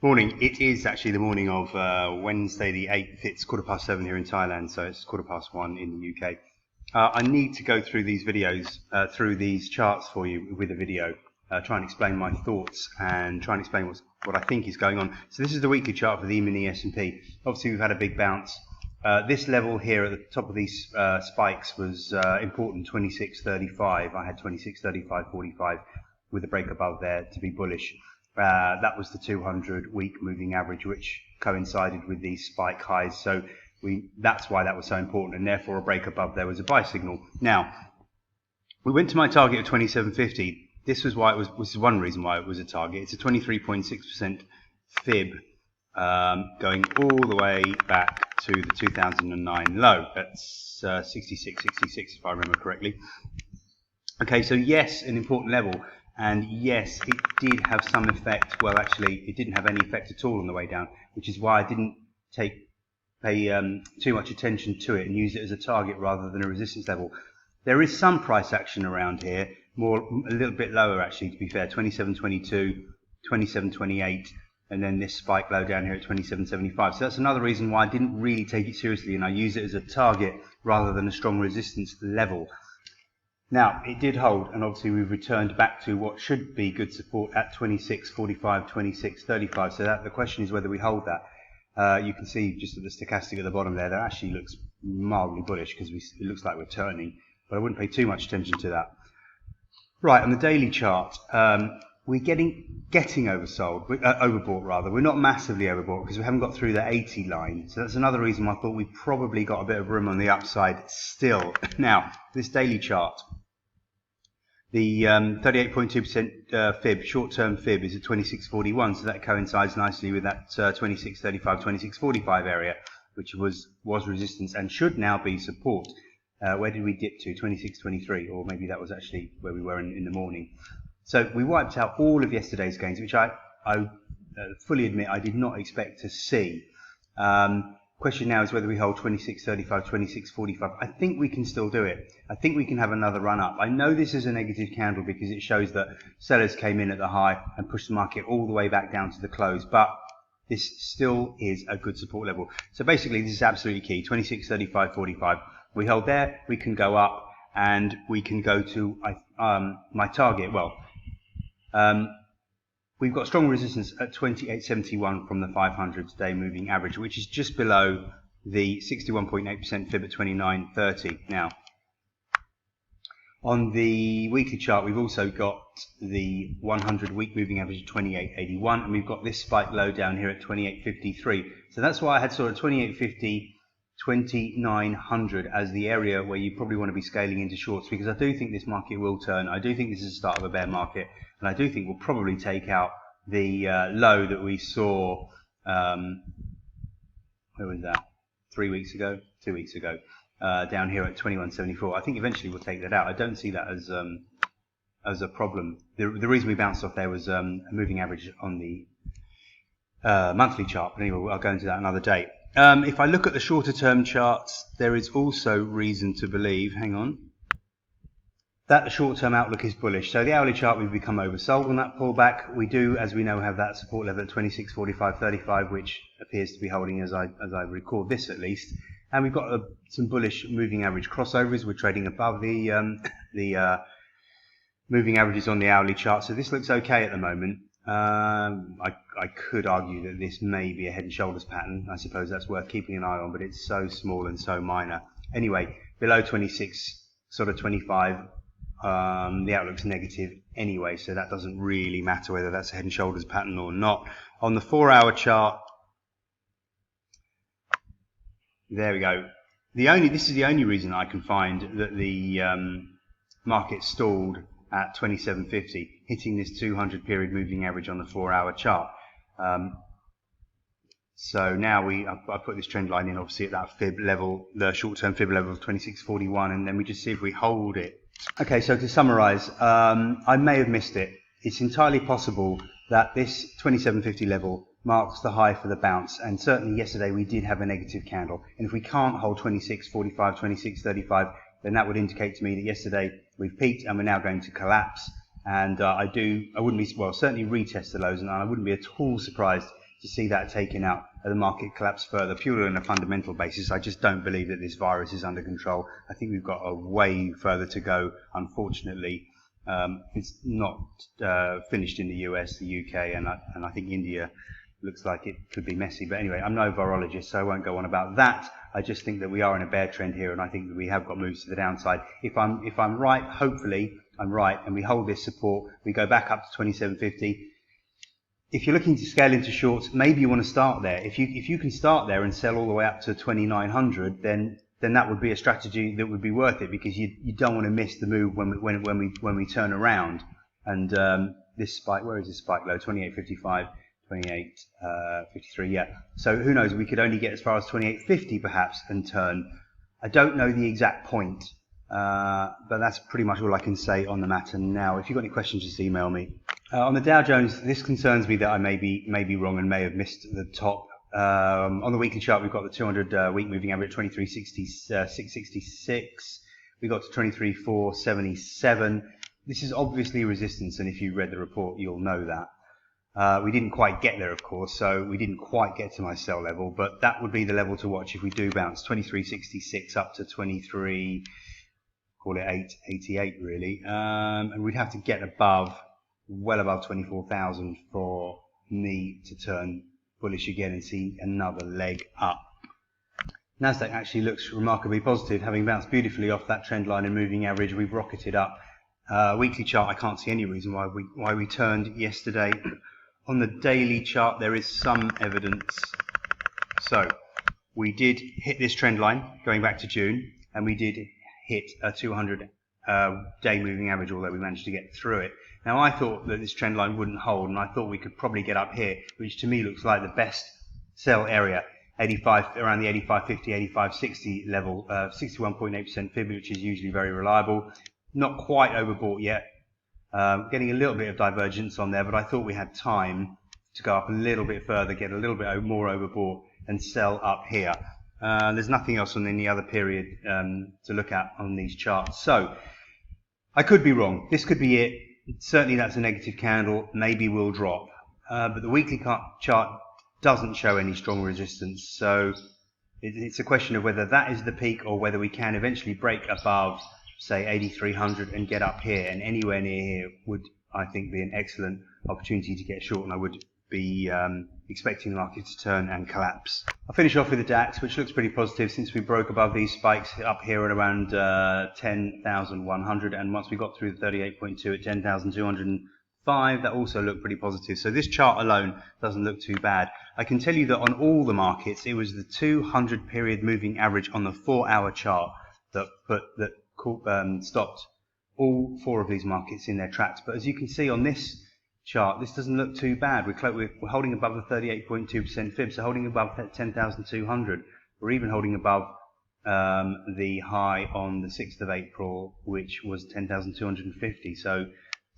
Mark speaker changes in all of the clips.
Speaker 1: Morning. It is actually the morning of Wednesday the 8th. It's 7:15 here in Thailand, so it's 1:15 in the UK. I need to go through these videos, through these charts for you with a video, try and explain my thoughts and try and explain what I think is going on. So this is the weekly chart for the Emini S&P. Obviously we've had a big bounce. This level here at the top of these spikes was important, 26.35. I had 26.35.45 with a break above there to be bullish. That was the 200-week moving average, which coincided with these spike highs. So that's why that was so important, and therefore a break above there was a buy signal. Now, we went to my target of 27.50. This is one reason why it was a target. It's a 23.6% fib, going all the way back to the 2009 low. That's 66.66 if I remember correctly. Okay, so yes, an important level. And yes, it did have some effect. Well, actually, it didn't have any effect at all on the way down, which is why I didn't pay too much attention to it and use it as a target rather than a resistance level. There is some price action around here, a little bit lower actually, to be fair, 27.22, 27.28, and then this spike low down here at 27.75. So that's another reason why I didn't really take it seriously, and I use it as a target rather than a strong resistance level. Now, it did hold, and obviously we've returned back to what should be good support at 26.45, 26.35. So the question is whether we hold that. You can see just at the stochastic at the bottom there, that actually looks mildly bullish because it looks like we're turning, but I wouldn't pay too much attention to that. Right, on the daily chart, we're getting overbought rather. We're not massively overbought because we haven't got through the 80 line. So that's another reason why I thought we probably got a bit of room on the upside still. Now, this daily chart, the 38.2% fib, short-term fib, is at 26.41, so that coincides nicely with that 26.35, 26.45 area, which was resistance and should now be support. Where did we dip to? 26.23, or maybe that was actually where we were in the morning. So we wiped out all of yesterday's gains, which I fully admit I did not expect to see. Question now is whether we hold 26.35, 26.45. I think we can still do it. I think we can have another run up. I know this is a negative candle because it shows that sellers came in at the high and pushed the market all the way back down to the close, but this still is a good support level. So basically this is absolutely key, 26.35.45. We hold there, we can go up, and we can go to my target. Well, we've got strong resistance at 28.71 from the 500-day moving average, which is just below the 61.8% fib at 29.30. Now, on the weekly chart, we've also got the 100-week moving average of 28.81, and we've got this spike low down here at 28.53. So that's why I had sort of 28.50, 2900 as the area where you probably want to be scaling into shorts, because I do think this market will turn. I do think this is the start of a bear market, and I do think we'll probably take out the low that we saw, where was that, 3 weeks ago, 2 weeks ago, down here at 21.74. I think eventually we'll take that out. I don't see that as a problem. The reason we bounced off there was a moving average on the monthly chart, but anyway, I'll go into that another day. If I look at the shorter term charts, there is also reason to believe, hang on, that the short term outlook is bullish. So the hourly chart, we've become oversold on that pullback. We do, as we know, have that support level at 26.45.35, which appears to be holding as I record this at least. And we've got some bullish moving average crossovers. We're trading above the moving averages on the hourly chart. So this looks okay at the moment. I could argue that this may be a head and shoulders pattern. I suppose that's worth keeping an eye on, but it's so small and so minor. Anyway, below 26, sort of 25, the outlook's negative anyway, so that doesn't really matter whether that's a head and shoulders pattern or not. On the 4-hour chart, there we go. This is the only reason I can find that the market stalled at 27.50, hitting this 200 period moving average on the 4-hour chart. So now I put this trend line in obviously at that fib level, the short-term fib level of 26.41, and then we just see if we hold it. Okay, so to summarize, I may have missed it. It's entirely possible that this 27.50 level marks the high for the bounce, and certainly yesterday we did have a negative candle, and if we can't hold 26.45, 26.35, then that would indicate to me that yesterday we've peaked and we're now going to collapse, and I wouldn't be, well, certainly retest the lows, and I wouldn't be at all surprised to see that taken out and the market collapse further, purely on a fundamental basis. I just don't believe that this virus is under control. I think we've got a way further to go, unfortunately. It's not finished in the US, the UK, and I think India looks like it could be messy. But anyway, I'm no virologist, so I won't go on about that. I just think that we are in a bear trend here, and I think that we have got moves to the downside. If I'm right, hopefully I'm right, and we hold this support, we go back up to 2750. If you're looking to scale into shorts, maybe you want to start there. If you can start there and sell all the way up to 2900, then that would be a strategy that would be worth it, because you don't want to miss the move when we turn around. And this spike, where is this spike low? 28.55, 28.53. Yeah. So who knows? We could only get as far as 28.50 perhaps and turn. I don't know the exact point, but that's pretty much all I can say on the matter now. If you've got any questions, just email me. On the Dow Jones, this concerns me that I may be wrong and may have missed the top. On the weekly chart, we've got the 200 week moving average 23.666. We got to 23.477. This is obviously resistance, and if you read the report, you'll know that. We didn't quite get there, of course, so we didn't quite get to my sell level, but that would be the level to watch if we do bounce 23.66 up to 23, call it 888 really, and we'd have to get above, well above 24,000 for me to turn bullish again and see another leg up. Nasdaq actually looks remarkably positive, having bounced beautifully off that trend line and moving average. We've rocketed up. Weekly chart, I can't see any reason why we turned yesterday. On the daily chart, there is some evidence. So we did hit this trend line going back to June, and we did hit a 200 day moving average, although we managed to get through it. Now, I thought that this trend line wouldn't hold, and I thought we could probably get up here, which to me looks like the best sell area, 85, around the 85.50, 85.60 level, 61.8% fib, which is usually very reliable. Not quite overbought yet, getting a little bit of divergence on there, but I thought we had time to go up a little bit further, get a little bit more overbought, and sell up here. There's nothing else on any other period to look at on these charts. So I could be wrong. This could be it. Certainly that's a negative candle. Maybe we'll drop. But the weekly chart doesn't show any strong resistance. So it's a question of whether that is the peak or whether we can eventually break above, say, 8,300 and get up here. And anywhere near here would, I think, be an excellent opportunity to get short, and I would be expecting the market to turn and collapse. I'll finish off with the DAX, which looks pretty positive since we broke above these spikes up here at around 10,100, and once we got through the 38.2 at 10,205, that also looked pretty positive. So this chart alone doesn't look too bad. I can tell you that on all the markets, it was the 200 period moving average on the 4-hour chart that stopped all 4 of these markets in their tracks. But as you can see on this chart, this doesn't look too bad. We're holding above the 38.2% fib, so holding above 10,200. We're even holding above the high on the 6th of April, which was 10,250. So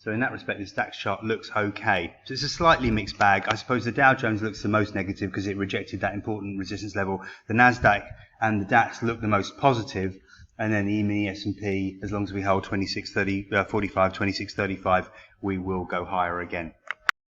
Speaker 1: in that respect, this DAX chart looks okay. So it's a slightly mixed bag. I suppose the Dow Jones looks the most negative because it rejected that important resistance level. The Nasdaq and the DAX look the most positive. And then the Emini S&P, as long as we hold 26.45, 26.35, we will go higher again.